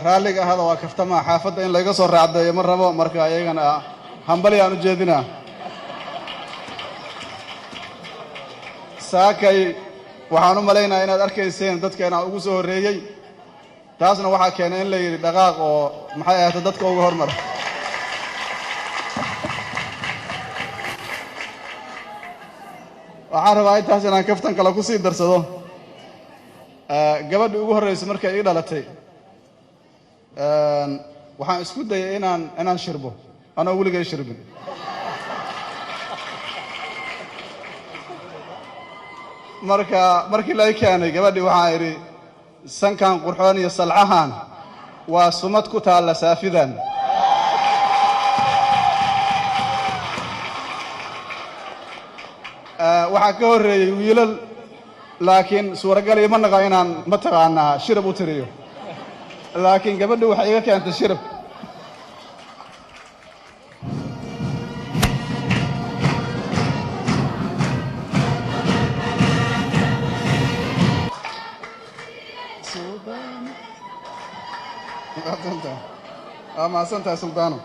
raaliga hada waa kaftama xaafadda in laga soo raacday ma rabo marka ayagana hambali aan u jeedinaa saakay waxaan u maleynaa inaad arkayseen dadkeena ugu soo horeeyay taasna waxa keenay in la yiri dhaqaaq oo maxay ahayd dadka ugu hormar waxaan rabaa intaas inaan kaftan kale ku sii darsado gabadhii ugu horeysay markay ii dhalatay waxaan isku dayay inaan shirbo anoo weligay shirbin markii la keenay gabadhii waxaan iri sankan qurxoon iyo salcahan waa sumad ku taala saafidan waxa ka horeeyay wiilal laakiin suuragal ma naqa inaan ma taqaanaa shirab u tiriyo laakiin gabadhu waxay iga keentay shirab ما سنتها سلطانه